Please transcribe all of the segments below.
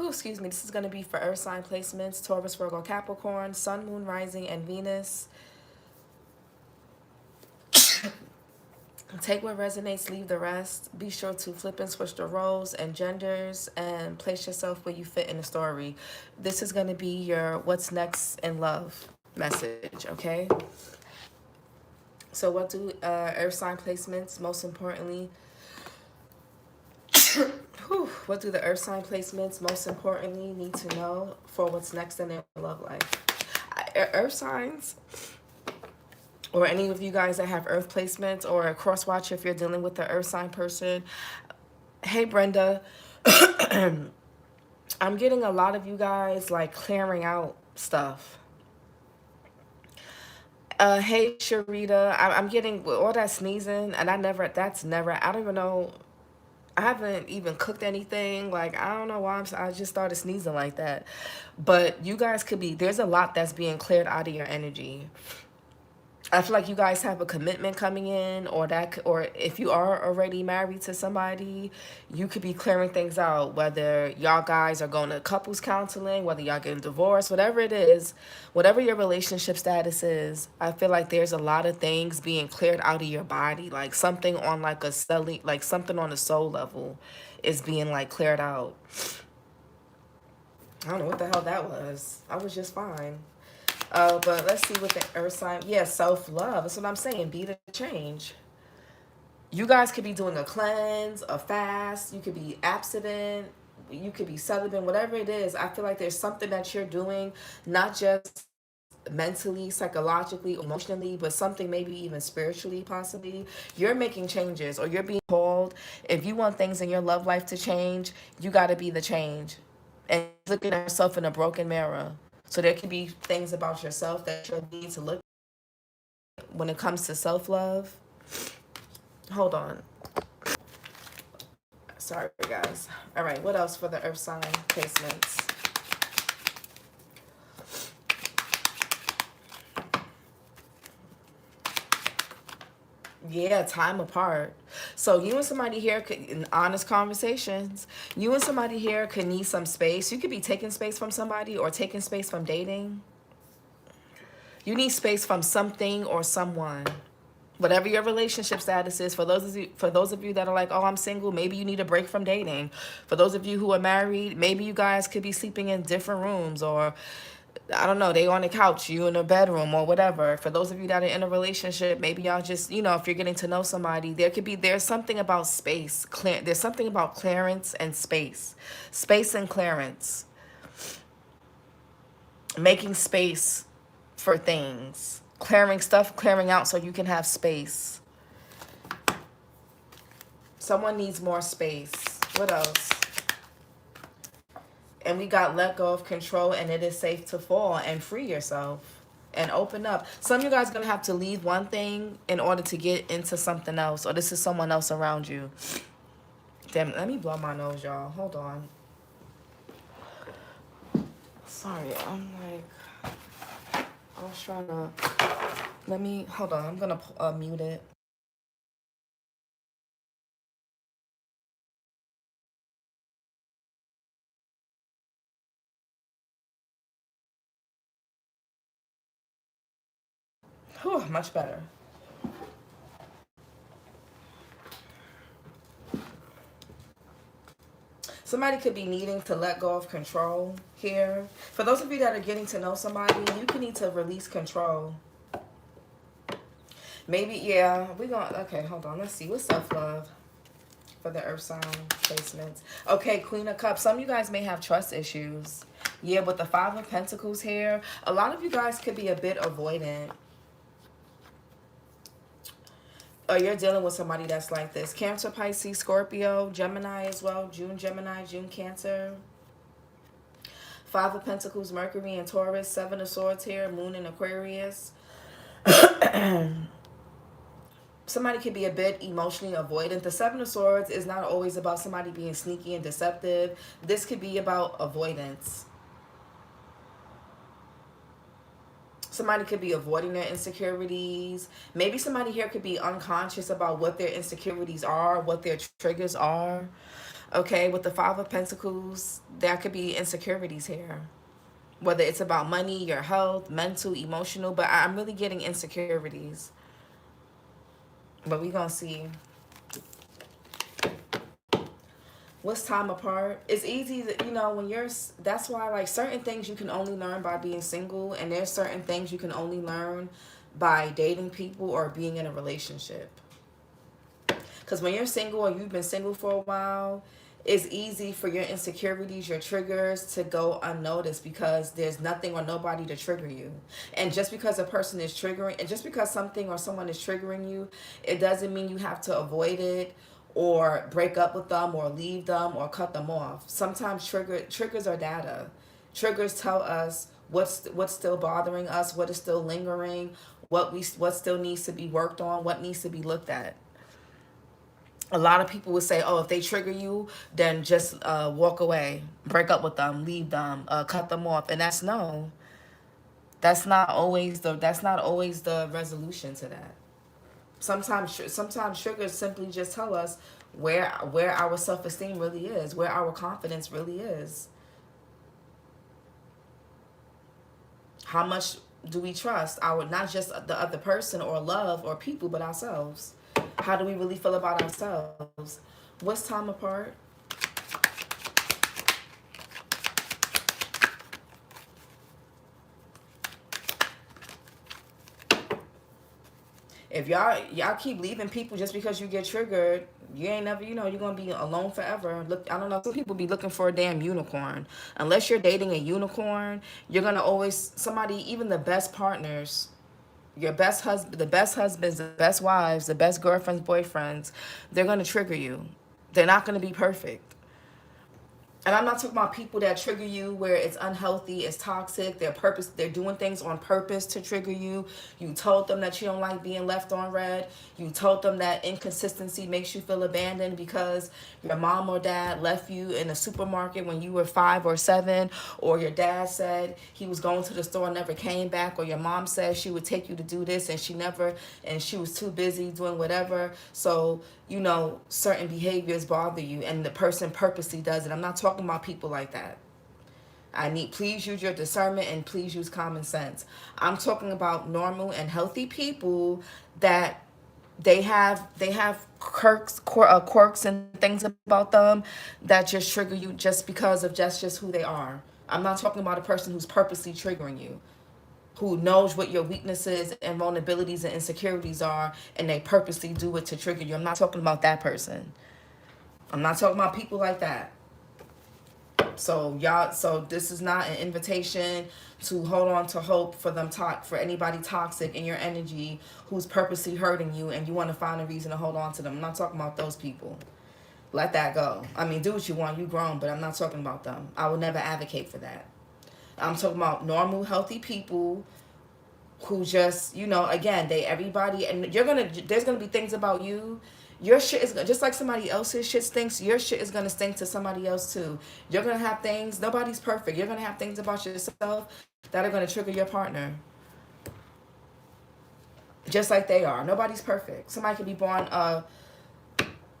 Excuse me. This is going to be for earth sign placements: Taurus, Virgo, Capricorn, Sun, Moon, Rising, and Venus. Take what resonates, leave the rest. Be sure to flip and switch the roles and genders and place yourself where you fit in the story. This is going to be your what's next in love message, okay? So what do earth sign placements, most importantly, what do the earth sign placements most importantly need to know for what's next in their love life? Earth signs, or any of you guys that have earth placements, or a cross watcher if you're dealing with the earth sign person. Hey Brenda, I'm getting a lot of you guys like clearing out stuff. Hey Sharita, I'm getting all that sneezing, and that's never, I don't even know, I haven't even cooked anything. Like, I don't know why I just started sneezing like that. But you guys could be, there's a lot that's being cleared out of your energy. I feel like you guys have a commitment coming in, or if you are already married to somebody, you could be clearing things out, whether y'all guys are going to couples counseling, whether y'all getting divorced, whatever it is, whatever your relationship status is. I feel like there's a lot of things being cleared out of your body, like something on like a celly, like something on a soul level is being like cleared out. I don't know what the hell that was. I was just fine. But let's see what the earth sign. Yeah, self-love. That's what I'm saying. Be the change. You guys could be doing a cleanse, a fast. You could be abstinent. You could be celibate. Whatever it is, I feel like there's something that you're doing, not just mentally, psychologically, emotionally, but something maybe even spiritually, possibly. You're making changes, or you're being called. If you want things in your love life to change, you got to be the change. And looking at yourself in a broken mirror. So there can be things about yourself that you need to look at when it comes to self-love. Hold on. Sorry, guys. All right, what else for the earth sign placements? Yeah, time apart. So you and somebody here could, in honest conversations, you and somebody here could need some space. You could be taking space from somebody or taking space from dating. You need space from something or someone. Whatever your relationship status is, for those of you that are like, oh, I'm single, maybe you need a break from dating. For those of you who are married, maybe you guys could be sleeping in different rooms, or I don't know, they on the couch, you in a bedroom, or whatever. For those of you that are in a relationship, maybe y'all just, if you're getting to know somebody, there's something about space. There's something about clearance and space. Space and clearance. Making space for things. Clearing out so you can have space. Someone needs more space. What else? And we got let go of control, and it is safe to fall and free yourself and open up. Some of you guys are going to have to leave one thing in order to get into something else, or this is someone else around you. Damn, let me blow my nose, y'all. Hold on. Sorry, I'm like, I was trying to, hold on. I'm going to mute it. Whew, much better. Somebody could be needing to let go of control here. For those of you that are getting to know somebody, you can need to release control. Maybe, yeah, okay, hold on. Let's see. What's self-love for the earth sign placements? Okay, Queen of Cups. Some of you guys may have trust issues. Yeah, with the Five of Pentacles here, a lot of you guys could be a bit avoidant. Or you're dealing with somebody that's like this. Cancer, Pisces, Scorpio, Gemini as well. June Gemini, June Cancer. Five of Pentacles, Mercury and Taurus. Seven of Swords here, Moon in Aquarius. Somebody could be a bit emotionally avoidant. The Seven of Swords is not always about somebody being sneaky and deceptive. This could be about avoidance. Somebody could be avoiding their insecurities. Maybe somebody here could be unconscious about what their insecurities are, what their triggers are. Okay, with the Five of Pentacles, there could be insecurities here. Whether it's about money, your health, mental, emotional, but I'm really getting insecurities. But we gonna see. What's time apart? It's easy to, when you're, that's why, like, certain things you can only learn by being single, and there's certain things you can only learn by dating people or being in a relationship. Because when you're single or you've been single for a while, it's easy for your insecurities, your triggers to go unnoticed because there's nothing or nobody to trigger you. And just because a person is triggering, and just because something or someone is triggering you, it doesn't mean you have to avoid it or break up with them or leave them or cut them off. Sometimes triggers are data. Triggers tell us what's still bothering us, what is still lingering, what still needs to be worked on, what needs to be looked at. A lot of people would say, oh, if they trigger you, then just walk away, break up with them, leave them, cut them off. And that's not always the resolution to that. Sometimes triggers simply just tell us where our self-esteem really is, where our confidence really is. How much do we trust not just the other person or love or people, but ourselves? How do we really feel about ourselves? What's time apart? If y'all keep leaving people just because you get triggered, you ain't never, you're gonna be alone forever. Look, I don't know, some people be looking for a damn unicorn. Unless you're dating a unicorn, you're gonna always, somebody, even the best partners, your best husband, the best husbands, the best wives, the best girlfriends, boyfriends, they're gonna trigger you. They're not gonna be perfect. And I'm not talking about people that trigger you where it's unhealthy, it's toxic, they're doing things on purpose to trigger you. You told them that you don't like being left on red. You told them that inconsistency makes you feel abandoned because your mom or dad left you in a supermarket when you were 5 or 7, or your dad said he was going to the store and never came back, or your mom said she would take you to do this and she was too busy doing whatever. So, certain behaviors bother you and the person purposely does it. I'm not talking about people like that. Please use your discernment and please use common sense. I'm talking about normal and healthy people that they have quirks and things about them that just trigger you just because of just who they are. I'm not talking about a person who's purposely triggering you, who knows what your weaknesses and vulnerabilities and insecurities are, and they purposely do it to trigger you. I'm not talking about that person. I'm not talking about people like that. So this is not an invitation to hold on to hope for anybody toxic in your energy who's purposely hurting you and you want to find a reason to hold on to them. I'm not talking about those people. Let that go. I mean, do what you want. You grown, but I'm not talking about them. I would never advocate for that. I'm talking about normal, healthy people who just, again, everybody, and there's gonna be things about you. Your shit is just like somebody else's shit stinks. Your shit is gonna stink to somebody else too. You're gonna have things. Nobody's perfect. You're gonna have things about yourself that are gonna trigger your partner, just like they are. Nobody's perfect. Somebody could be born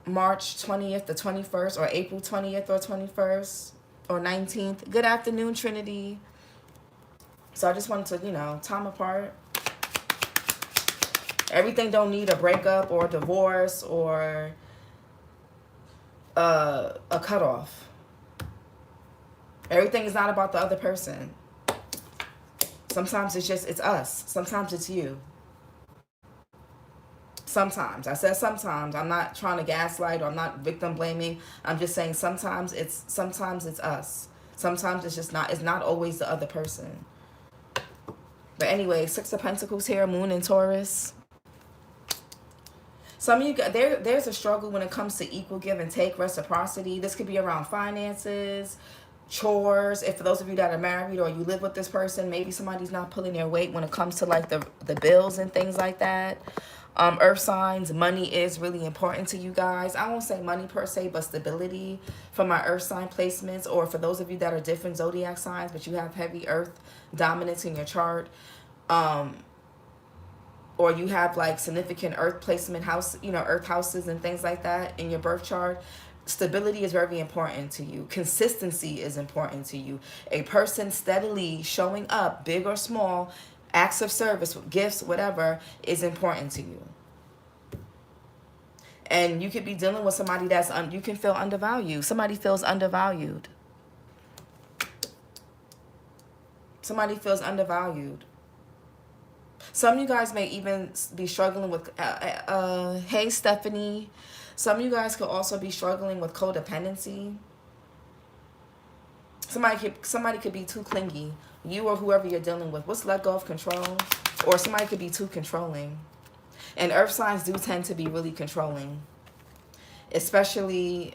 March 20th to 21st, or April 20th or 21st or 19th. Good afternoon, Trinity. So I just wanted to, time apart. Everything don't need a breakup or a divorce or a cutoff. Everything is not about the other person. Sometimes it's us. Sometimes it's you. Sometimes. I said sometimes. I'm not trying to gaslight or I'm not victim blaming. I'm just saying sometimes it's us. Sometimes it's not always the other person. But anyway, 6 of Pentacles here, Moon in Taurus. Some of you, there's a struggle when it comes to equal give and take, reciprocity. This could be around finances, chores. If for those of you that are married or you live with this person, maybe somebody's not pulling their weight when it comes to like the bills and things like that. Earth signs, money is really important to you guys. I won't say money per se, but stability for my earth sign placements, or for those of you that are different zodiac signs, but you have heavy earth dominance in your chart, or you have like significant earth placement house, earth houses and things like that in your birth chart. Stability is very important to you. Consistency is important to you. A person steadily showing up, big or small, acts of service, gifts, whatever, is important to you. And you could be dealing with somebody that's, you can feel undervalued. Somebody feels undervalued. Somebody feels undervalued. Some of you guys may even be struggling with, hey, Stephanie. Some of you guys could also be struggling with codependency. Somebody could be too clingy. You or whoever you're dealing with. What's let go of control? Or somebody could be too controlling. And earth signs do tend to be really controlling. Especially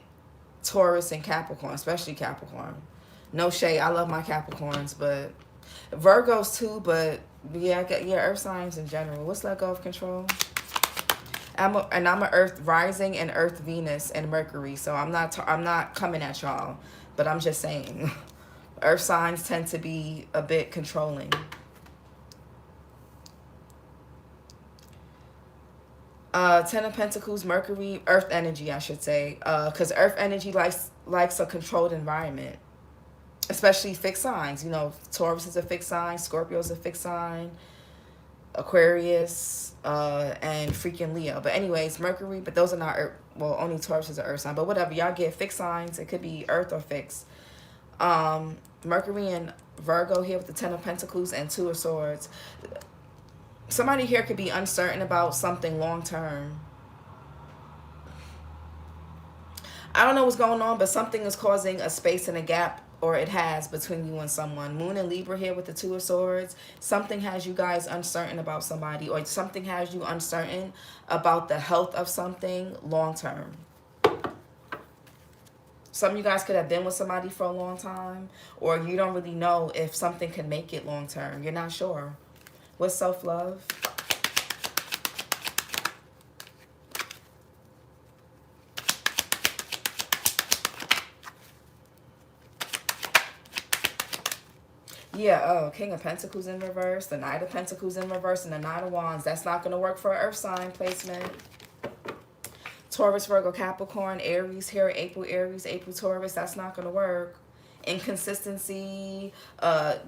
Taurus and Capricorn. Especially Capricorn. No shade. I love my Capricorns. But Virgos too. But yeah, earth signs in general. What's let go of control? I'm a Earth rising and Earth Venus and Mercury. So I'm not coming at y'all. But I'm just saying. Earth signs tend to be a bit controlling. Ten of Pentacles, Mercury, Earth energy, I should say. Because Earth energy likes a controlled environment. Especially fixed signs. You know, Taurus is a fixed sign. Scorpio is a fixed sign. Aquarius, and freaking Leo. But anyways, Mercury, but those are not Earth. Well, only Taurus is an Earth sign. But whatever, y'all get fixed signs. It could be Earth or fixed. Mercury and Virgo here with the Ten of Pentacles and Two of Swords. Somebody here could be uncertain about something long term. I don't know what's going on, but something is causing a space and a gap, or it has, between you and someone. Moon and Libra here with the Two of Swords. Something has you guys uncertain about somebody, or something has you uncertain about the health of something long term. Some of you guys could have been with somebody for a long time, or you don't really know if something can make it long term. You're not sure. What's self-love? Yeah, King of Pentacles in reverse, the Knight of Pentacles in reverse, and the Knight of Wands. That's not going to work for an Earth sign placement. Taurus, Virgo, Capricorn, Aries here, April, Aries, April, Taurus. That's not going to work. Inconsistency,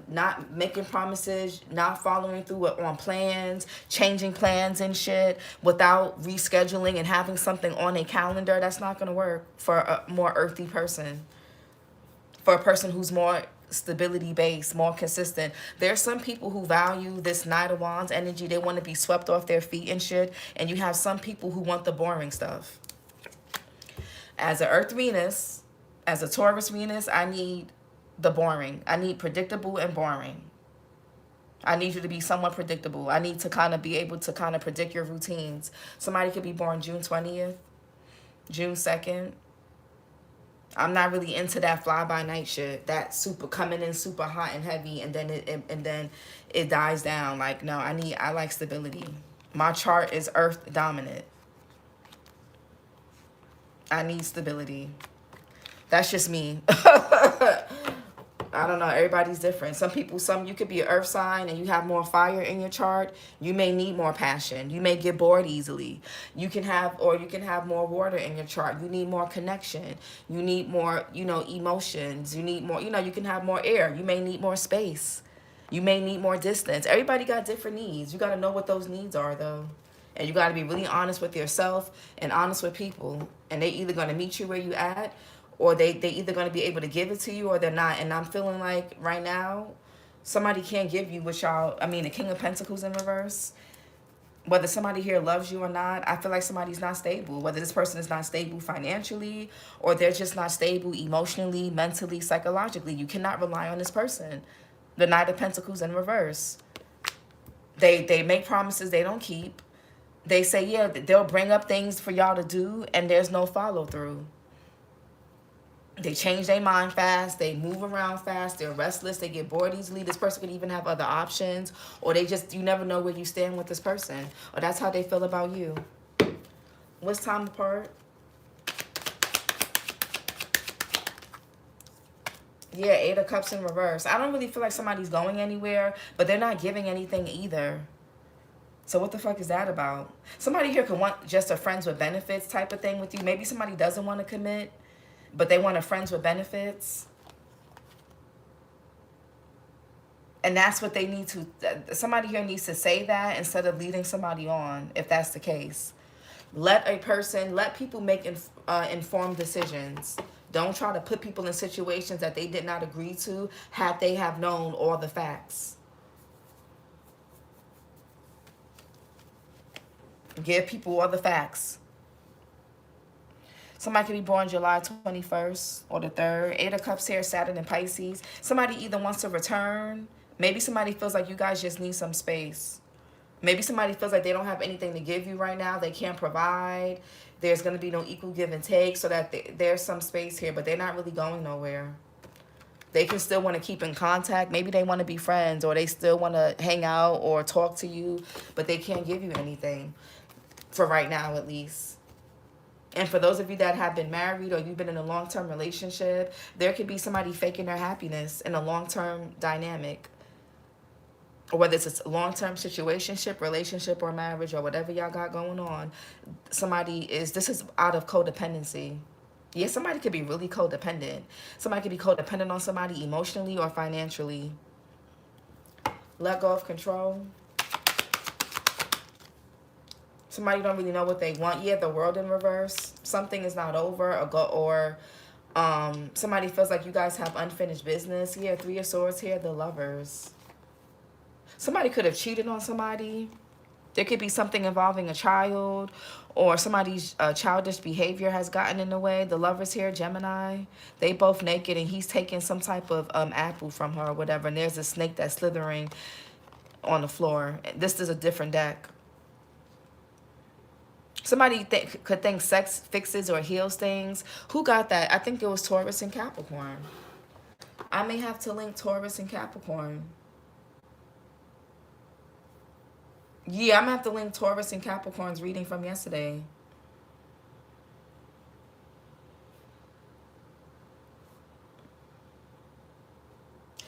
not making promises, not following through on plans, changing plans and shit without rescheduling and having something on a calendar. That's not going to work for a more earthy person. For a person who's more stability based, more consistent. There's some people who value this Knight of Wands energy. They want to be swept off their feet and shit. And you have some people who want the boring stuff. As an Earth Venus, as a Taurus Venus, I need the boring. I need predictable and boring. I need you to be somewhat predictable. I need to kind of be able to kind of predict your routines. Somebody could be born June 20th, June 2nd. I'm not really into that fly-by-night shit. That super coming in super hot and heavy, and then it dies down. Like, no, I like stability. My chart is Earth dominant. I need stability. That's just me. I don't know. Everybody's different. You could be an earth sign and you have more fire in your chart. You may need more passion. You may get bored easily. You can have more water in your chart. You need more connection. You need more, emotions. You need more, you can have more air. You may need more space. You may need more distance. Everybody got different needs. You got to know what those needs are, though. And you got to be really honest with yourself and honest with people. And they either going to meet you where you at, or they either going to be able to give it to you, or they're not. And I'm feeling like right now, somebody can't give you what y'all... I mean, the King of Pentacles in reverse. Whether somebody here loves you or not, I feel like somebody's not stable. Whether this person is not stable financially, or they're just not stable emotionally, mentally, psychologically. You cannot rely on this person. The Knight of Pentacles in reverse. They make promises they don't keep. They say, yeah, they'll bring up things for y'all to do, and there's no follow-through. They change their mind fast. They move around fast. They're restless. They get bored easily. This person could even have other options. Or you never know where you stand with this person. Or that's how they feel about you. What's time apart? Yeah, Eight of Cups in reverse. I don't really feel like somebody's going anywhere, but they're not giving anything either. So what the fuck is that about? Somebody here could want just a friends with benefits type of thing with you. Maybe somebody doesn't want to commit. but they want a friends with benefits. And that's what they need to, somebody here needs to say that instead of leading somebody on, if that's the case. Let people make informed decisions. Don't try to put people in situations that they did not agree to had they have known all the facts. Give people all the facts. Somebody could be born July 21st or the 3rd. 8 of Cups here, Saturn and Pisces. Somebody either wants to return. Maybe somebody feels like you guys just need some space. Maybe somebody feels like they don't have anything to give you right now. They can't provide. There's going to be no equal give and take, so that there's some space here, but they're not really going nowhere. They can still want to keep in contact. Maybe they want to be friends, or they still want to hang out or talk to you, but they can't give you anything for right now, at least. And for those of you that have been married or you've been in a long-term relationship, there could be somebody faking their happiness in a long-term dynamic. Or whether it's a long-term situationship, relationship, or marriage, or whatever y'all got going on, this is out of codependency. Yeah, somebody could be really codependent. Somebody could be codependent on somebody emotionally or financially. Let go of control. Somebody don't really know what they want. Yeah, the world in reverse. Something is not over, or somebody feels like you guys have unfinished business. Yeah, 3 of Swords here, the Lovers. Somebody could have cheated on somebody. There could be something involving a child, or somebody's childish behavior has gotten in the way. The Lovers here, Gemini. They both naked, and he's taking some type of apple from her or whatever. And there's a snake that's slithering on the floor. This is a different deck. Somebody could think sex fixes or heals things. Who got that? I think it was Taurus and Capricorn. I may have to link Taurus and Capricorn. Yeah, I'm going to have to link Taurus and Capricorn's reading from yesterday.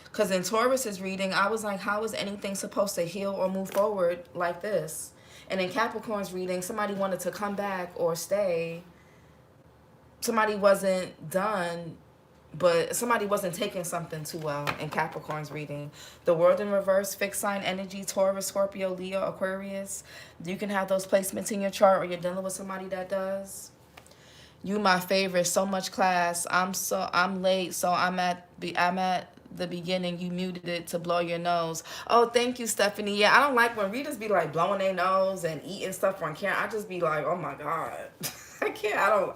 Because in Taurus's reading, I was like, how is anything supposed to heal or move forward like this? And in Capricorn's reading, somebody wanted to come back or stay. Somebody wasn't done, but somebody wasn't taking something too well in Capricorn's reading. The world in reverse, fixed sign energy, Taurus, Scorpio, Leo, Aquarius. You can have those placements in your chart, or you're dealing with somebody that does. You my favorite, so much class. I'm late, so I'm at the beginning. You muted it to blow your nose. Oh, thank you, Stephanie. Yeah, I don't like when readers be like blowing their nose and eating stuff on camera. I just be like, oh my God. I can't.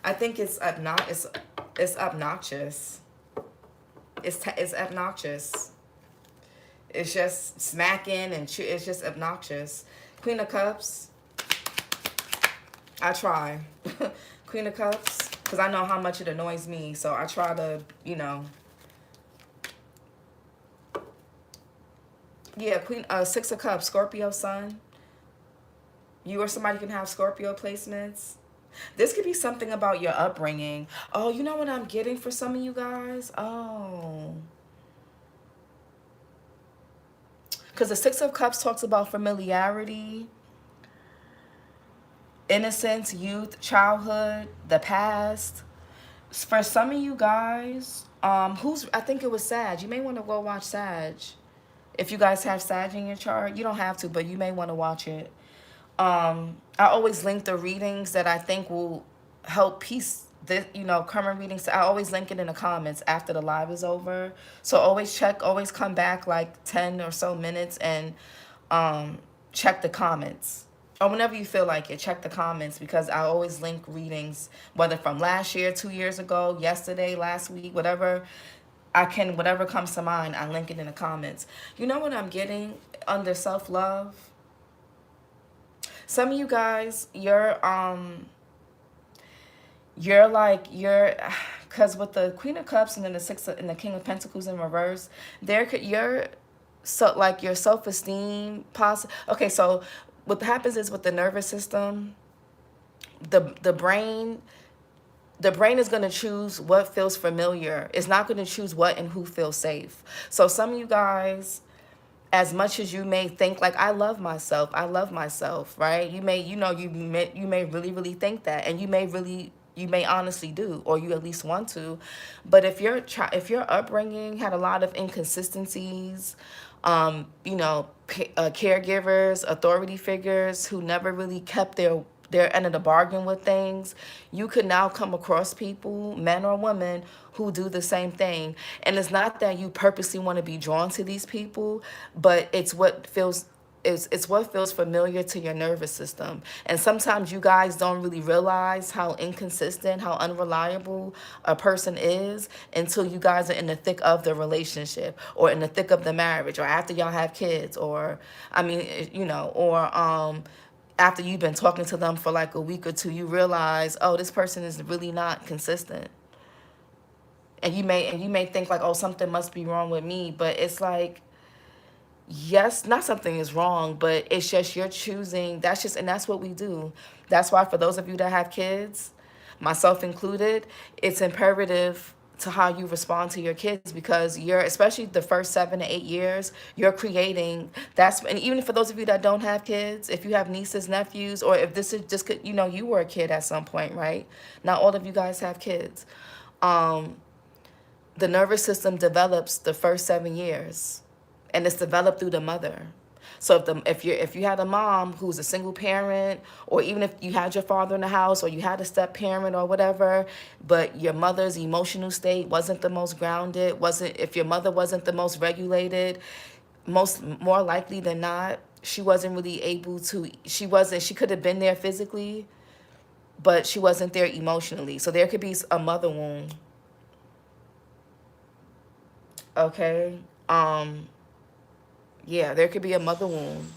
I think it's obnoxious. It's obnoxious. It's obnoxious. It's just smacking and it's just obnoxious. Queen of Cups. I try. Queen of Cups, because I know how much it annoys me, so I try to, Yeah, Six of Cups, Scorpio Sun. You or somebody can have Scorpio placements. This could be something about your upbringing. Oh, you know what I'm getting for some of you guys? Oh. Because the Six of Cups talks about familiarity, innocence, youth, childhood, the past. For some of you guys, I think it was Sag. You may want to go watch Sag. If you guys have Sag in your chart, you don't have to, but you may want to watch it. I always link the readings that I think will help piece this, current readings. I always link it in the comments after the live is over. So always come back like 10 or so minutes and check the comments. Or whenever you feel like it, check the comments, because I always link readings, whether from last year, 2 years ago, yesterday, last week, whatever comes to mind, I link it in the comments. You know what I'm getting under self-love? Some of you guys, because with the Queen of Cups and then the King of Pentacles in reverse, your self-esteem, okay, so what happens is with the nervous system, the brain is going to choose what feels familiar. It's not going to choose what and who feels safe. So some of you guys, as much as you may think like, I love myself, right? You may really, really think that, and you may really You may honestly do, or you at least want to. But if your upbringing had a lot of inconsistencies, caregivers, authority figures who never really kept their end of the bargain with things, you could now come across people, men or women, who do the same thing. And it's not that you purposely want to be drawn to these people, but it's what feels familiar to your nervous system. And sometimes you guys don't really realize how inconsistent, how unreliable a person is until you guys are in the thick of the relationship, or in the thick of the marriage, or after y'all have kids, or after you've been talking to them for like a week or two, you realize, oh, this person is really not consistent. And you may think like, oh, something must be wrong with me, but it's like, yes, not something is wrong, but it's just you're choosing. And that's what we do. That's why for those of you that have kids, myself included, it's imperative to how you respond to your kids, because you're, especially the first 7 to 8 years, you're creating. And even for those of you that don't have kids, if you have nieces, nephews, or if this is just, you were a kid at some point, right? Not all of you guys have kids. The nervous system develops the first 7 years, and it's developed through the mother. So if you had a mom who's a single parent, or even if you had your father in the house, or you had a step parent or whatever, but your mother's emotional state wasn't the most grounded, if your mother wasn't the most regulated, more likely than not, she wasn't really able to. She could have been there physically, but she wasn't there emotionally. So there could be a mother wound. Okay. Yeah, there could be a mother wound.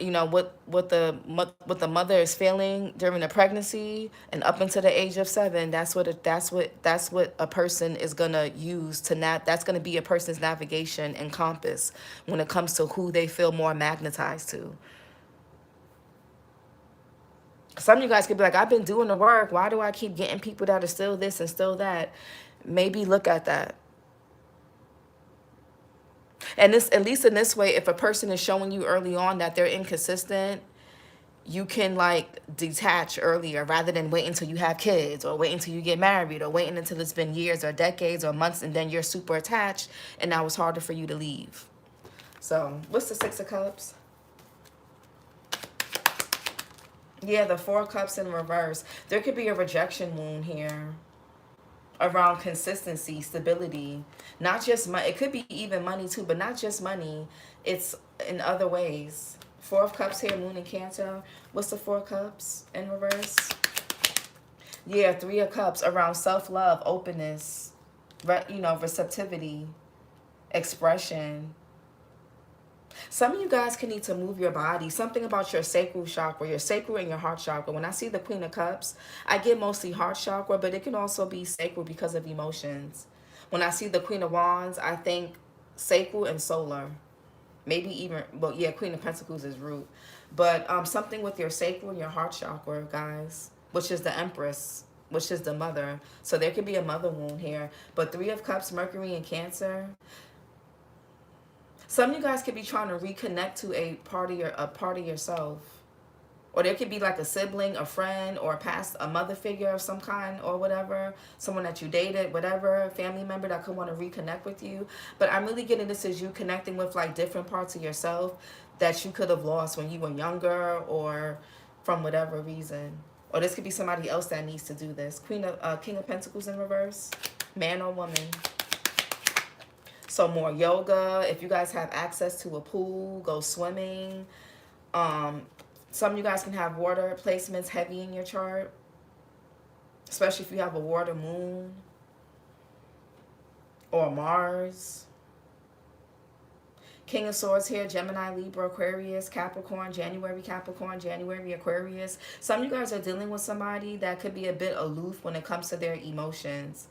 What the mother is feeling during the pregnancy and up until the age of 7. That's what a person is gonna use that's gonna be a person's navigation and compass when it comes to who they feel more magnetized to. Some of you guys could be like, I've been doing the work. Why do I keep getting people that are still this and still that? Maybe look at that. And this, at least in this way, if a person is showing you early on that they're inconsistent, you can like detach earlier, rather than wait until you have kids, or wait until you get married, or waiting until it's been years or decades or months, and then you're super attached and now it's harder for you to leave. So what's the 6 of Cups? Yeah, the 4 of Cups in reverse. There could be a rejection wound here around consistency, stability. Not just money. It could be even money too, but not just money. It's in other ways. 4 of Cups here, Moon in Cancer. What's the 4 of Cups in reverse? Yeah, 3 of Cups around self-love, openness, receptivity, expression. Some of you guys can need to move your body. Something about your sacral chakra, your sacral and your heart chakra. When I see the Queen of Cups, I get mostly heart chakra, but it can also be sacral because of emotions. When I see the Queen of Wands, I think sacral and solar. Maybe even, well, yeah, Queen of Pentacles is root. But something with your sacral and your heart chakra, guys, which is the Empress, which is the mother. So there could be a mother wound here. But 3 of Cups, Mercury in Cancer. Some of you guys could be trying to reconnect to a part of yourself. Or there could be like a sibling, a friend, or a mother figure of some kind or whatever. Someone that you dated, whatever, family member that could want to reconnect with you. But I'm really getting this as you connecting with like different parts of yourself that you could have lost when you were younger, or from whatever reason. Or this could be somebody else that needs to do this. King of Pentacles in reverse. Man or woman. So more yoga. If you guys have access to a pool, go swimming. Some of you guys can have water placements heavy in your chart, especially if you have a water moon or Mars. King of Swords here, Gemini, Libra, Aquarius, Capricorn, January, Aquarius. Some of you guys are dealing with somebody that could be a bit aloof when it comes to their emotions.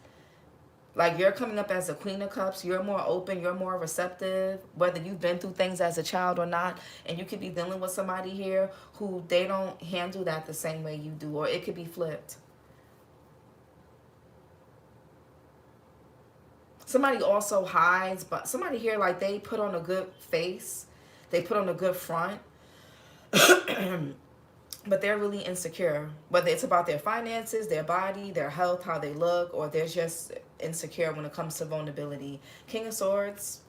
Like, you're coming up as a Queen of Cups. You're more open. You're more receptive, whether you've been through things as a child or not. And you could be dealing with somebody here who they don't handle that the same way you do. Or it could be flipped. Somebody also hides. But somebody here, like, they put on a good face. They put on a good front. But they're really insecure, whether it's about their finances, their body, their health, how they look, or they're just insecure when it comes to vulnerability. King of Swords.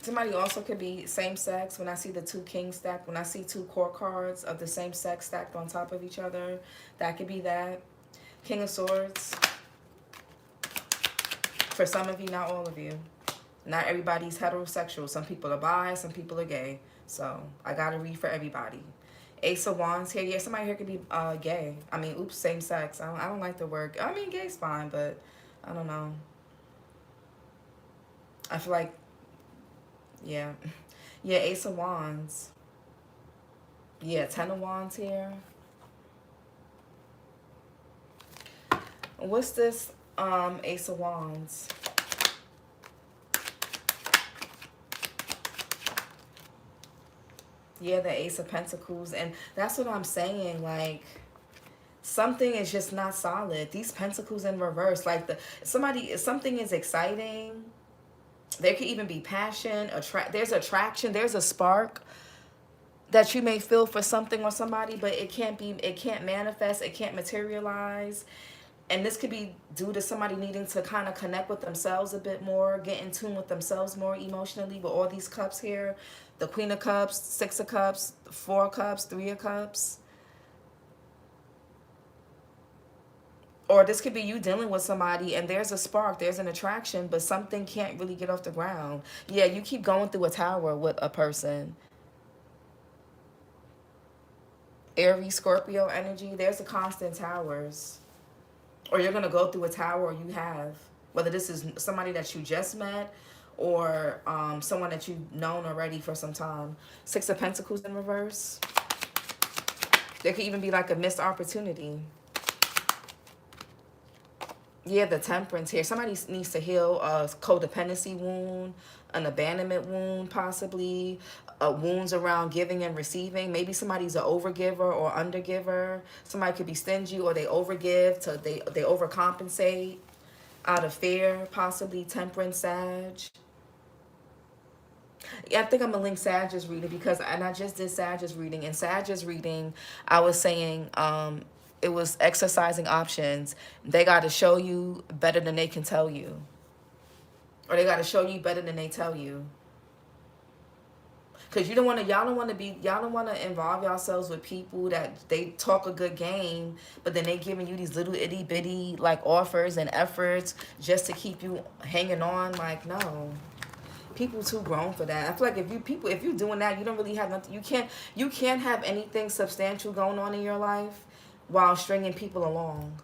Somebody also could be same sex. When I see the two kings stacked, when I see two court cards of the same sex stacked on top of each other, that could be that. King of Swords. For some of you, not all of you. Not everybody's heterosexual. Some people are bi, some people are gay. So I gotta read for everybody. Ace of Wands here. Yeah, somebody here could be gay. I mean, oops, same sex. I don't like the word. I mean, gay's fine, but I don't know. I feel like, yeah. Yeah, Ace of Wands. Yeah, Ten of Wands here. What's this Ace of Wands? Yeah, the Ace of Pentacles. And that's what I'm saying. Like, something is just not solid. These Pentacles in reverse. Like, something is exciting. There could even be passion. There's attraction. There's a spark that you may feel for something or somebody, but it can't manifest. It can't materialize. And this could be due to somebody needing to kind of connect with themselves a bit more, get in tune with themselves more emotionally with all these cups here. The Queen of Cups, Six of Cups, Four of Cups, Three of Cups. Or this could be you dealing with somebody and there's a spark, there's an attraction, but something can't really get off the ground. Yeah, you keep going through a tower with a person. Aries, Scorpio energy, there's a constant towers. Or you're going to go through a tower, or you have. Whether this is somebody that you just met or someone that you've known already for some time. Six of Pentacles in reverse. There could even be like a missed opportunity. Yeah, the Temperance here. Somebody needs to heal a codependency wound, an abandonment wound possibly, wounds around giving and receiving. Maybe somebody's an overgiver or undergiver. Somebody could be stingy or they overgive, they overcompensate out of fear, possibly. Temperance, Sag. Yeah, I think I'm going to link Sag's reading because, and I just did Sag's reading. In Sag's reading, I was saying it was exercising options. They got to show you better than they can tell you. Or they got to show you better than they tell you. Because y'all don't want to involve yourselves with people that they talk a good game, but then they giving you these little itty bitty like offers and efforts just to keep you hanging on. Like, no. People too grown for that. I feel like if you're doing that, you don't really have nothing. You can't have anything substantial going on in your life while stringing people along.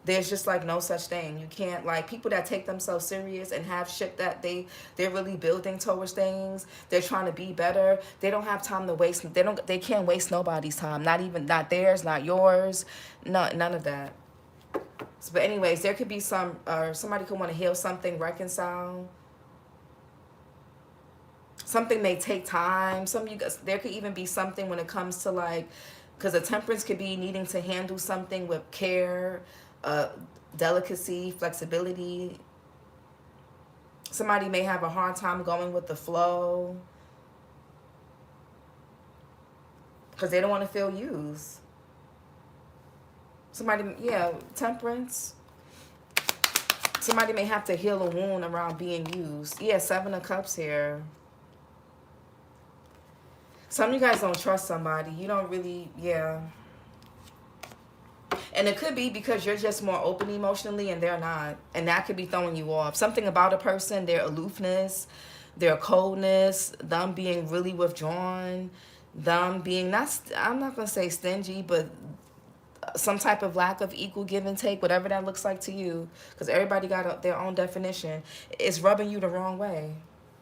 There's just like no such thing. You can't, like, people that take themselves serious and have shit that they're really building towards things. They're trying to be better. They don't have time to waste. They can't waste nobody's time. Not theirs, not yours. None of that. But anyways, there could be somebody could want to heal something, reconcile. Something may take time. There could even be something when it comes to like, because a Temperance could be needing to handle something with care, delicacy, flexibility. Somebody may have a hard time going with the flow because they don't want to feel used. Temperance. Somebody may have to heal a wound around being used. Yeah, Seven of Cups here. Some of you guys don't trust somebody. You don't really, yeah. And it could be because you're just more open emotionally and they're not. And that could be throwing you off. Something about a person, their aloofness, their coldness, them being really withdrawn, them being, I'm not going to say stingy, but some type of lack of equal give and take, whatever that looks like to you. Because everybody got their own definition. It's rubbing you the wrong way.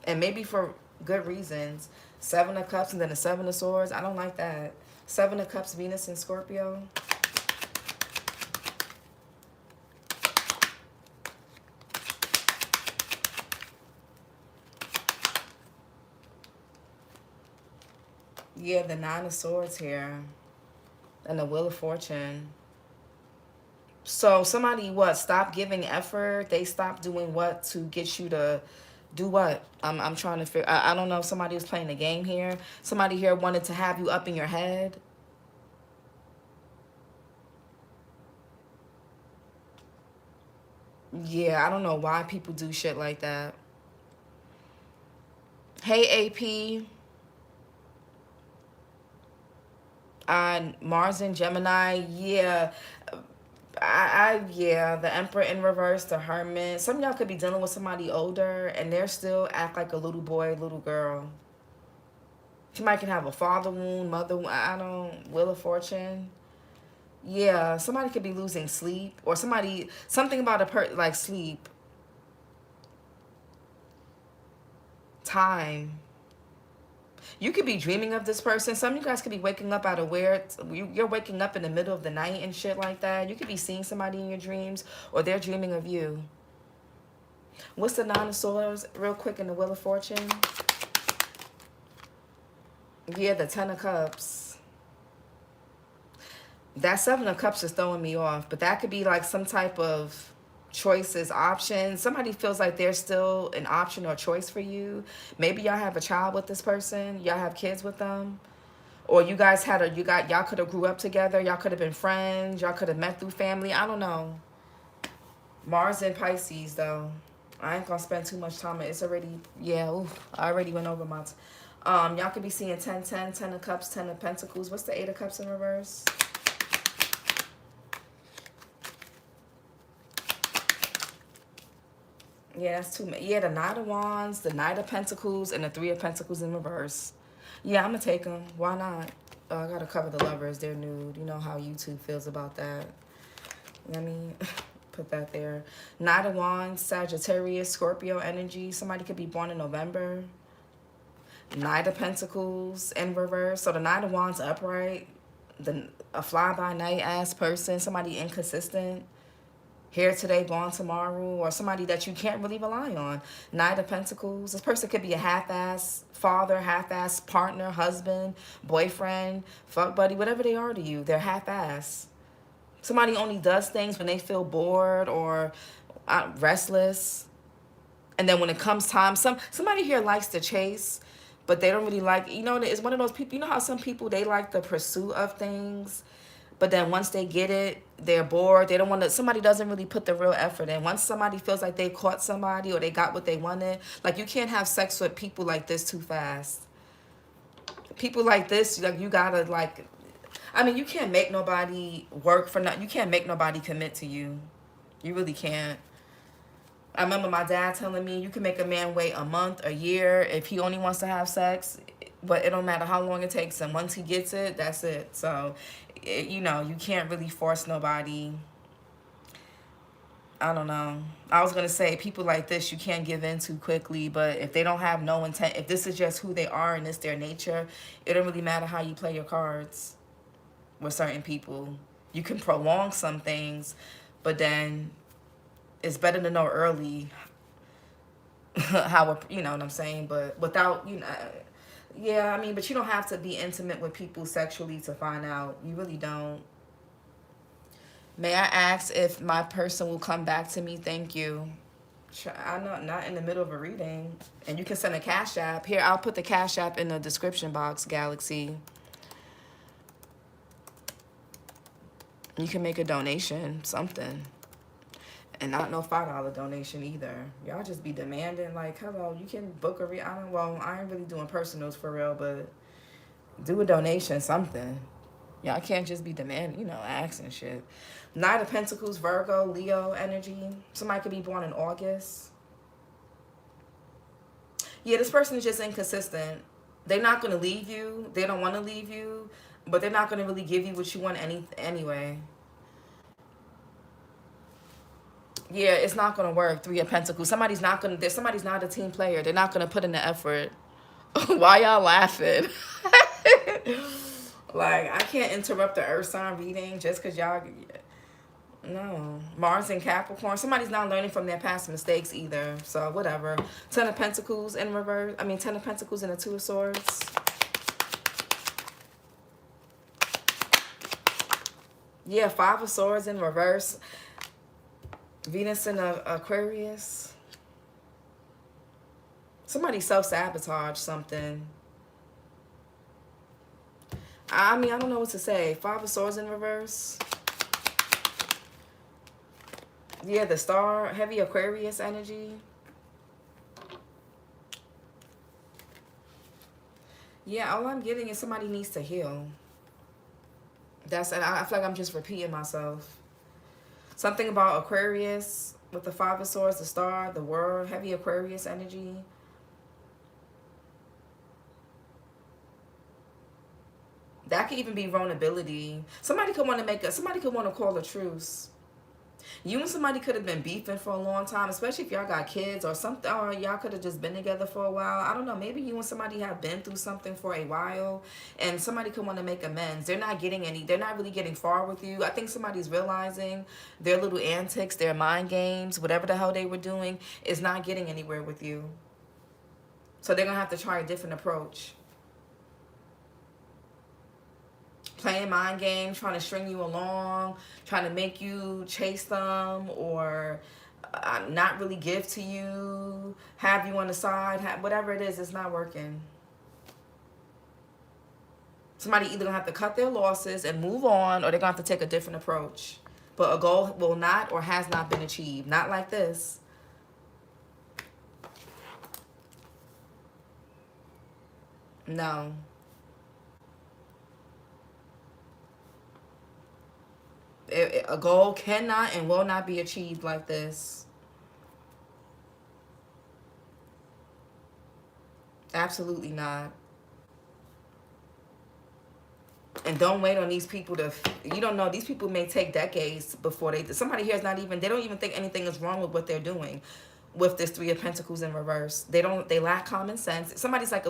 And maybe for good reasons. Seven of Cups and then the Seven of Swords. I don't like that. Seven of Cups, Venus and Scorpio. Yeah, the Nine of Swords here. And the Wheel of Fortune. So somebody what? Stop giving effort. They stop doing what to get you to do what? I'm trying to figure. I don't know. Somebody was playing a game here. Somebody here wanted to have you up in your head. Yeah, I don't know why people do shit like that. Hey, AP. Mars and Gemini. Yeah. Yeah, the Emperor in reverse, the Hermit. Some of y'all could be dealing with somebody older and they're still act like a little boy, little girl. Somebody can have a father wound, mother wound, I don't, Wheel of Fortune. Yeah, somebody could be losing sleep, or something about like sleep, time. You could be dreaming of this person. Some of you guys could be waking up out of you're waking up in the middle of the night and shit like that. You could be seeing somebody in your dreams, or they're dreaming of you. What's the Nine of Swords real quick in the Wheel of Fortune? Yeah, the Ten of Cups. That Seven of Cups is throwing me off, but that could be like some type of choices, options. Somebody feels like there's still an option or choice for you. Maybe y'all have a child with this person. Y'all have kids with them. Or you guys y'all could have grew up together. Y'all could have been friends. Y'all could have met through family. I don't know. Mars in Pisces, though. I ain't gonna spend too much time. It's already, yeah, oof, I already went over my y'all could be seeing 10, 10, 10 of Cups, 10 of Pentacles. What's the Eight of Cups in reverse? Yeah, that's too many. Yeah, the Knight of Wands, the Knight of Pentacles, and the Three of Pentacles in reverse. Yeah, I'm gonna take them. Why not? I gotta cover the lovers. They're nude. You know how YouTube feels about that. Let me put that there. Knight of Wands, Sagittarius, Scorpio energy. Somebody could be born in November. Knight of Pentacles in reverse. So the Knight of Wands upright. A fly-by-night ass person. Somebody inconsistent. Here today, gone tomorrow, or somebody that you can't really rely on. Knight of Pentacles. This person could be a half-ass father, half-ass partner, husband, boyfriend, fuck buddy, whatever they are to you. They're half-ass. Somebody only does things when they feel bored or restless. And then when it comes time, somebody here likes to chase, but they don't really like, it's one of those people, you know how some people, they like the pursuit of things, but then once they get it, they're bored. They don't want to, somebody doesn't really put the real effort in. Once somebody feels like they caught somebody or they got what they wanted, like you can't have sex with people like this too fast. People like this, like you gotta like, I mean, you can't make nobody work for you can't make nobody commit to you. You really can't. I remember my dad telling me you can make a man wait a month, a year if he only wants to have sex, but it don't matter how long it takes him. Once he gets it, that's it. So, you can't really force nobody. I don't know. I was going to say people like this, you can't give in too quickly, but if they don't have no intent, if this is just who they are and it's their nature, it don't really matter how you play your cards with certain people. You can prolong some things, but then it's better to know early how, you know what I'm saying? But without, yeah, I mean, but you don't have to be intimate with people sexually to find out. You really don't. May I ask if my person will come back to me? Thank you. I'm not in the middle of a reading. And you can send a Cash App. Here, I'll put the Cash App in the description box, Galaxy. You can make a donation, something. And not no $5 donation either. Y'all just be demanding like, hello, you can book a I ain't really doing personals for real, but do a donation, something. Y'all can't just be demanding, asking shit. Knight of Pentacles, Virgo, Leo energy. Somebody could be born in August. Yeah, this person is just inconsistent. They're not going to leave you. They don't want to leave you, but they're not going to really give you what you want anyway. Yeah, it's not going to work. Three of Pentacles. Somebody's not a team player. They're not going to put in the effort. Why y'all laughing? Like, I can't interrupt the earth sign reading just because y'all... No. Mars and Capricorn. Somebody's not learning from their past mistakes either. So, whatever. Ten of Pentacles in reverse. Ten of Pentacles and the Two of Swords. Yeah, Five of Swords in reverse. Venus in Aquarius. Somebody self-sabotage something. I mean, I don't know what to say. Five of Swords in reverse. Yeah, the Star. Heavy Aquarius energy. Yeah, all I'm getting is somebody needs to heal. And I feel like I'm just repeating myself. Something about Aquarius with the Five of Swords, the Star, the World, heavy Aquarius energy. That could even be vulnerability. Somebody could want to call a truce. You and somebody could have been beefing for a long time, especially if y'all got kids or something, or y'all could have just been together for a while. I don't know. Maybe you and somebody have been through something for a while, and somebody could want to make amends. They're not really getting far with you. I think somebody's realizing their little antics, their mind games, whatever the hell they were doing, is not getting anywhere with you. So they're going to have to try a different approach. Playing mind games, trying to string you along, trying to make you chase them, or not really give to you, have you on the side, whatever it is, it's not working. Somebody either going to have to cut their losses and move on, or they're going to have to take a different approach. But a goal will not or has not been achieved. Not like this. No. A goal cannot and will not be achieved like this. Absolutely not. And don't wait on these people to, you don't know, these people may take decades before somebody here is not even, they don't even think anything is wrong with what they're doing with this Three of Pentacles in reverse. They lack common sense. Somebody's like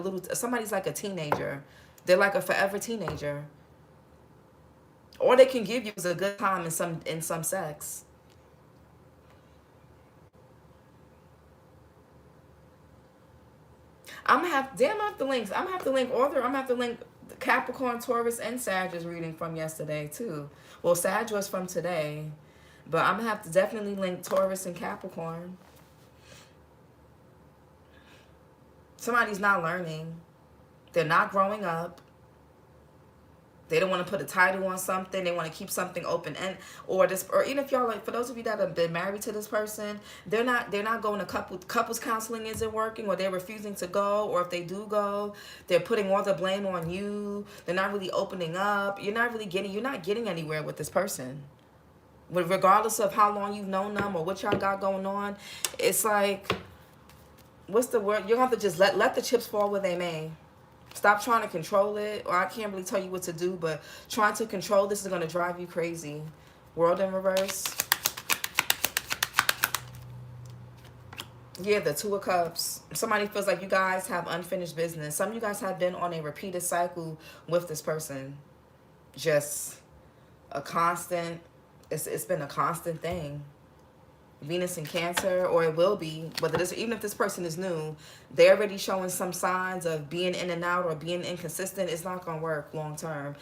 a teenager. They're like a forever teenager. All they can give you is a good time in some sex. I'm gonna have the links. I'm gonna have to link Capricorn, Taurus, and Sage's reading from yesterday too. Well, Sag was from today, but I'm gonna have to definitely link Taurus and Capricorn. Somebody's not learning. They're not growing up. They don't want to put a title on something. They want to keep something open, or even if y'all, like, for those of you that have been married to this person, they're not going to couples counseling isn't working, or they're refusing to go, or if they do go, they're putting all the blame on you. They're not really opening up. You're not getting anywhere with this person. Regardless of how long you've known them or what y'all got going on, it's like, what's the word? You're gonna have to just let the chips fall where they may. Stop trying to control it, or I can't really tell you what to do, but trying to control this is going to drive you crazy. World in reverse. Yeah, the Two of Cups. Somebody feels like you guys have unfinished business. Some of you guys have been on a repeated cycle with this person. Just a constant, it's been a constant thing. Venus in Cancer, or it will be, even if this person is new, they're already showing some signs of being in and out or being inconsistent. It's not going to work long term.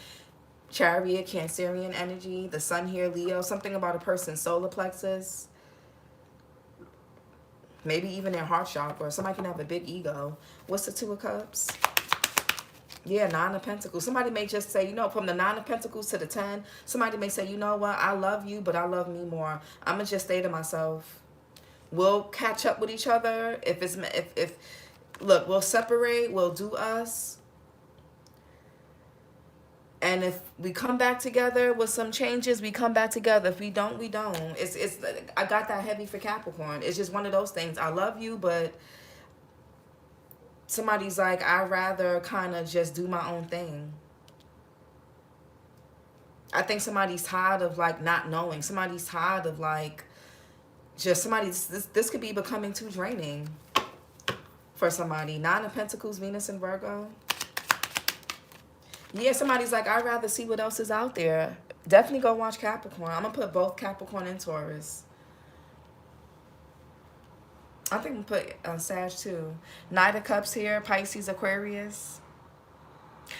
Chariot, Cancerian energy, the sun here, Leo, something about a person's solar plexus, maybe even their heart chakra. Somebody can have a big ego. What's the Two of Cups? Yeah, Nine of Pentacles. Somebody may just say, from the Nine of Pentacles to the 10, somebody may say, you know what, I love you, but I love me more. I'm going to just stay to myself. We'll catch up with each other. Look, we'll separate, we'll do us. And if we come back together with some changes, we come back together. If we don't, we don't. I got that heavy for Capricorn. It's just one of those things. I love you, but somebody's like, I'd rather kind of just do my own thing. I think somebody's tired of, like, not knowing. Somebody's tired of, like, this could be becoming too draining for somebody. Nine of Pentacles, Venus and Virgo. Yeah, somebody's like, I'd rather see what else is out there. Definitely go watch Capricorn. I'm going to put both Capricorn and Taurus. I think I'm going to put Sag too. Knight of Cups here, Pisces, Aquarius.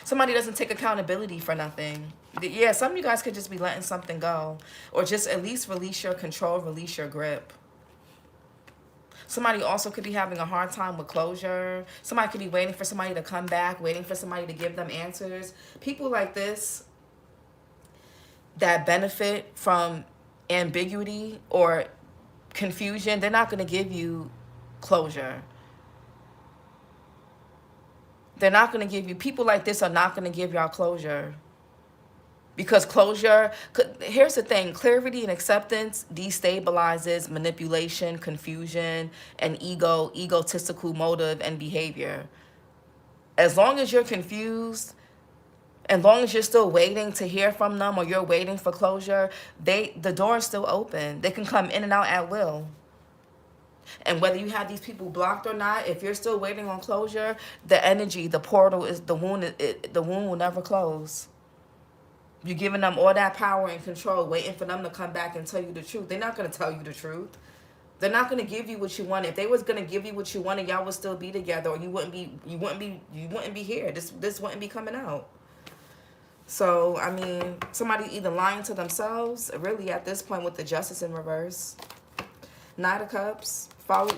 Somebody doesn't take accountability for nothing. Yeah, some of you guys could just be letting something go. Or just at least release your control, release your grip. Somebody also could be having a hard time with closure. Somebody could be waiting for somebody to come back, waiting for somebody to give them answers. People like this that benefit from ambiguity or confusion, they're not going to give you closure. They're not going to give you, people like this are not going to give y'all closure. Because closure, here's the thing, clarity and acceptance destabilizes manipulation, confusion, and egotistical motive and behavior. As long as you're confused, as long as you're still waiting to hear from them or you're waiting for closure, the door is still open. They can come in and out at will. And whether you have these people blocked or not, if you're still waiting on closure, the energy, the portal is the wound. The wound will never close. You're giving them all that power and control, waiting for them to come back and tell you the truth. They're not going to tell you the truth. They're not going to give you what you want. If they was going to give you what you wanted, y'all would still be together, or you wouldn't be here. This wouldn't be coming out. So, I mean, somebody either lying to themselves, really at this point with the justice in reverse. Knight of Cups, follow.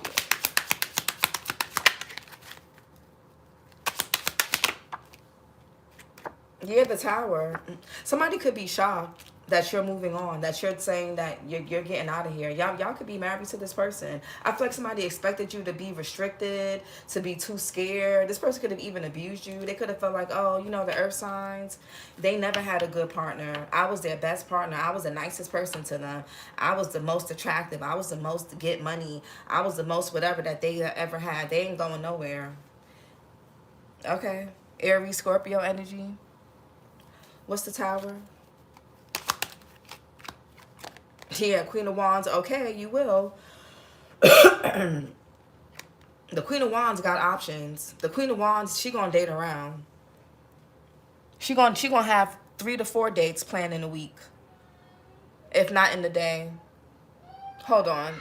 Yeah, the Tower. Somebody could be shocked that you're moving on, that you're saying that you're getting out of here. Y'all could be married to this person. I feel like somebody expected you to be restricted, to be too scared. This person could have even abused you. They could have felt like, oh, you know, the earth signs, they never had a good partner. I was their best partner. I was the nicest person to them. I was the most attractive. I was the most to get money. I was the most whatever that they ever had. They ain't going nowhere. Okay. Aries, Scorpio energy. What's the Tower? Yeah, Queen of Wands. Okay, you will. The Queen of Wands got options. The Queen of Wands, she gonna date around. She gonna have 3 to 4 dates planned in a week, if not in the day. Hold on.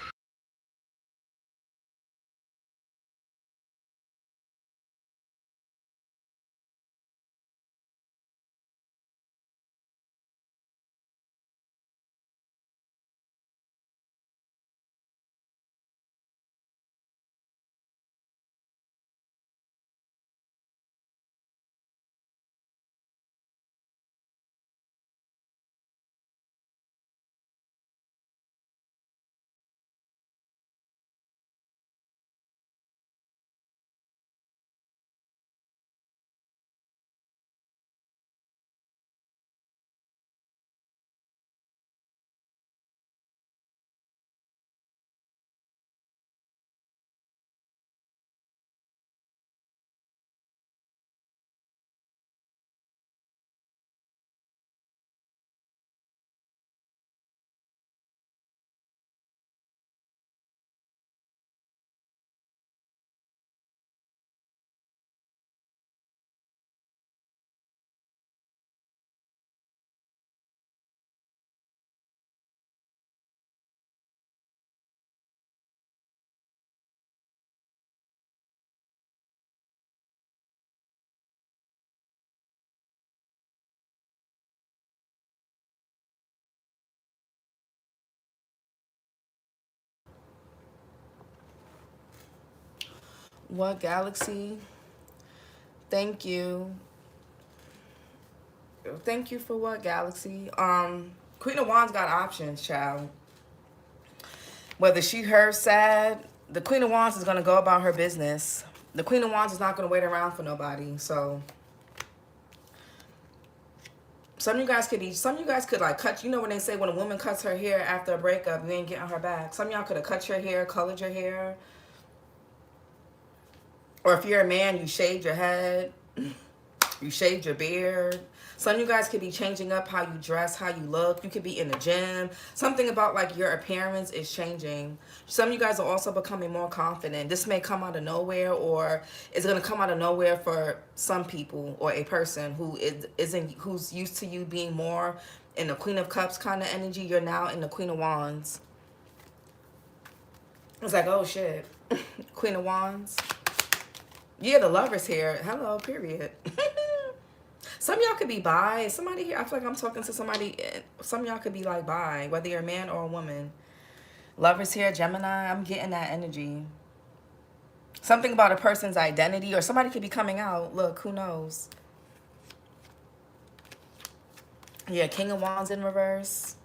What galaxy? Thank you. Thank you for what galaxy? Queen of Wands got options, child. Whether she her sad, the Queen of Wands is gonna go about her business. The Queen of Wands is not gonna wait around for nobody. So some of you guys could like cut, you know when they say when a woman cuts her hair after a breakup, you ain't getting her back. Some of y'all could have cut your hair, colored your hair. Or if you're a man, you shaved your head, you shaved your beard. Some of you guys could be changing up how you dress, how you look. You could be in the gym. Something about like your appearance is changing. Some of you guys are also becoming more confident. This may come out of nowhere, or it's going to come out of nowhere for some people or a person who who's used to you being more in the Queen of Cups kind of energy. You're now in the Queen of Wands. It's like, oh shit. Queen of Wands. Yeah, the Lover's here. Hello, period. Some of y'all could be bi. Somebody here, I feel like I'm talking to somebody. Some of y'all could be like bi, whether you're a man or a woman. Lovers here, Gemini. I'm getting that energy. Something about a person's identity, or somebody could be coming out. Look, who knows? Yeah, King of Wands in reverse.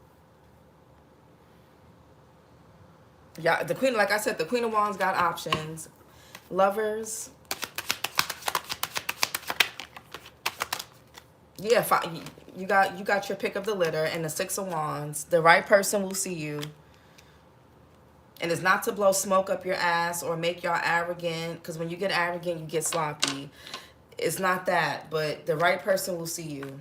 Yeah, the Queen, like I said, the Queen of Wands got options. Lovers. Yeah, you got your pick of the litter, and the Six of Wands. The right person will see you. And it's not to blow smoke up your ass or make y'all arrogant, because when you get arrogant, you get sloppy. It's not that, but the right person will see you.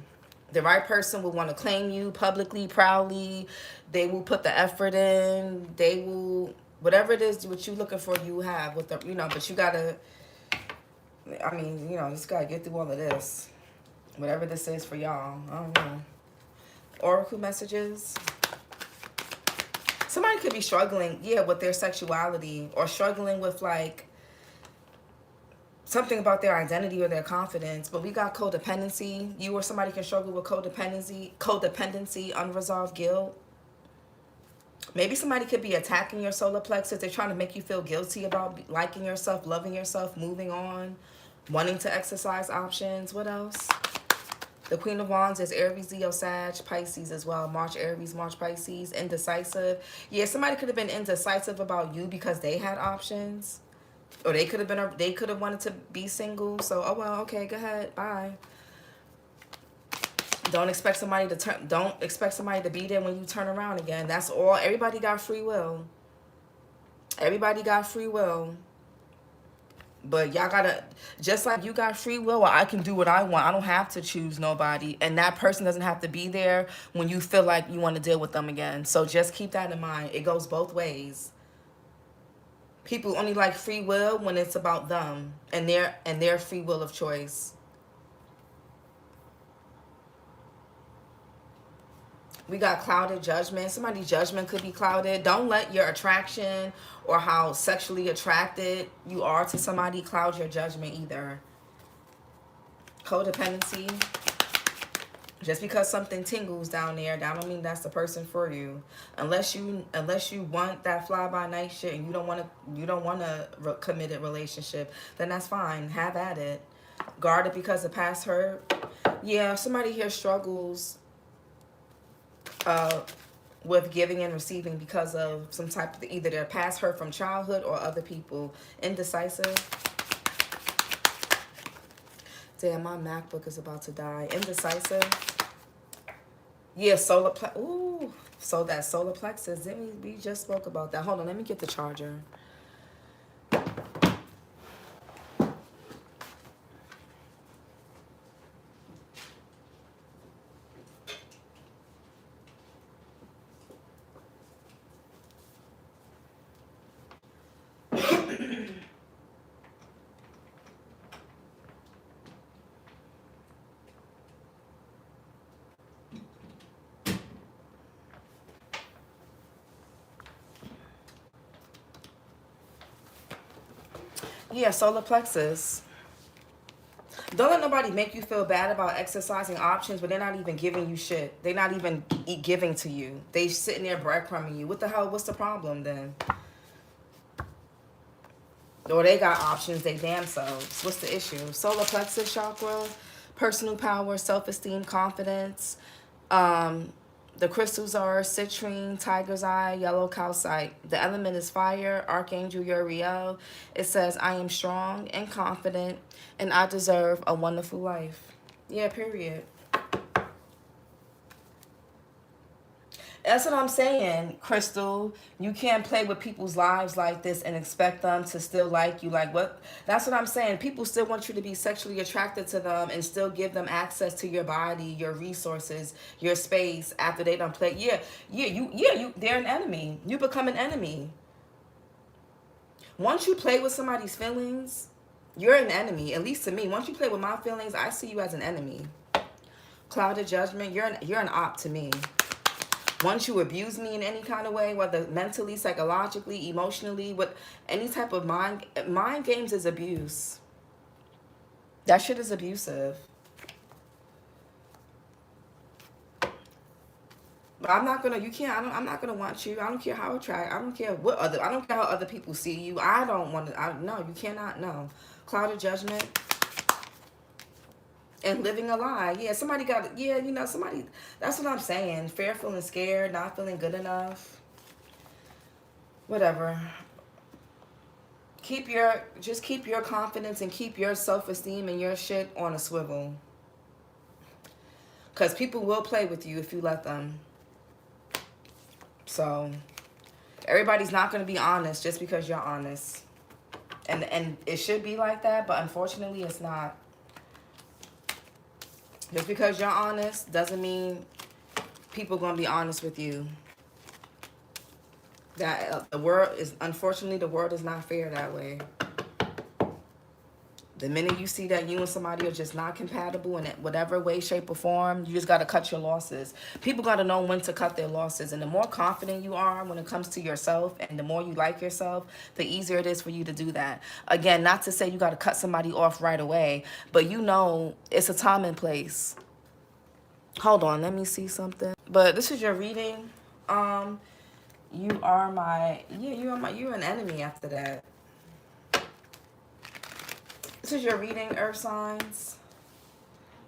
The right person will want to claim you publicly, proudly. They will put the effort in. They will, whatever it is, what you're looking for, you have. With the, you know, but you got to, I mean, you know, just got to get through all of this. Whatever this is for y'all. I don't know. Oracle messages. Somebody could be struggling, yeah, with their sexuality, or struggling with, like, something about their identity or their confidence. But we got codependency. You or somebody can struggle with codependency, unresolved guilt. Maybe somebody could be attacking your solar plexus. They're trying to make you feel guilty about liking yourself, loving yourself, moving on, wanting to exercise options. What else? The Queen of Wands is Aries, Leo, Sag, Pisces as well. March, Aries, March, Pisces. Indecisive. Yeah, somebody could have been indecisive about you because they had options. Or they could have wanted to be single. So, oh well, okay, go ahead. Bye. Don't expect somebody to be there when you turn around again. That's all. Everybody got free will. Everybody got free will. But y'all gotta, just like you got free will, I can do what I want. I don't have to choose nobody. And that person doesn't have to be there when you feel like you want to deal with them again. So just keep that in mind. It goes both ways. People only like free will when it's about them and their free will of choice. We got clouded judgment. Somebody's judgment could be clouded. Don't let your attraction or how sexually attracted you are to somebody cloud your judgment either. Codependency. Just because something tingles down there, that don't mean that's the person for you. Unless you want that fly-by-night shit and you don't want a committed relationship, then that's fine. Have at it. Guard it because of past hurt. Yeah, somebody here struggles with giving and receiving because of some type of either their past hurt from childhood or other people. Indecisive. Damn, my MacBook is about to die. Indecisive. Yeah, solar plexus. Ooh, so that solar plexus. Didn't we just spoke about that? Hold on, let me get the charger. Yeah, solar plexus. Don't let nobody make you feel bad about exercising options, but they're not even giving you shit. They're not even giving to you. They sitting there breadcrumbing you. What the hell? What's the problem then? Or they got options, they damn selves. What's the issue? Solar plexus chakra, personal power, self-esteem, confidence. The crystals are citrine, tiger's eye, yellow calcite. The element is fire, Archangel Uriel. It says, I am strong and confident, and I deserve a wonderful life. Yeah, period. That's what I'm saying, Crystal. You can't play with people's lives like this and expect them to still like you. Like, what? That's what I'm saying. People still want you to be sexually attracted to them and still give them access to your body, your resources, your space after they done play. They're an enemy. You become an enemy. Once you play with somebody's feelings, you're an enemy. At least to me. Once you play with my feelings, I see you as an enemy. Clouded judgment, you're an op to me. Once you abuse me in any kind of way, whether mentally, psychologically, emotionally, with any type of mind games is abuse. That shit is abusive. But I'm not gonna. You can't. I'm not gonna want you. I don't care how attract. I don't care what other. I don't care how other people see you. I don't want to. No, you cannot. No. Cloud of judgment and living a lie. Yeah, somebody got. Yeah, you know, somebody. That's what I'm saying. Fearful and scared, not feeling good enough. Whatever. Just keep your confidence and keep your self-esteem and your shit on a swivel. Because people will play with you if you let them. So, everybody's not going to be honest just because you're honest. And it should be like that, but unfortunately it's not. Just because you're honest doesn't mean people are going to be honest with you. That the world is, unfortunately, the world is not fair that way. The minute you see that you and somebody are just not compatible in whatever way, shape, or form, you just got to cut your losses. People got to know when to cut their losses. And the more confident you are when it comes to yourself and the more you like yourself, the easier it is for you to do that. Again, not to say you got to cut somebody off right away, but you know it's a time and place. Hold on, let me see something. But this is your reading. You are my, yeah, you're an enemy after that. This is your reading, Earth signs.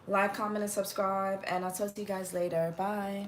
Like, comment, and subscribe. And I'll talk to you guys later. Bye.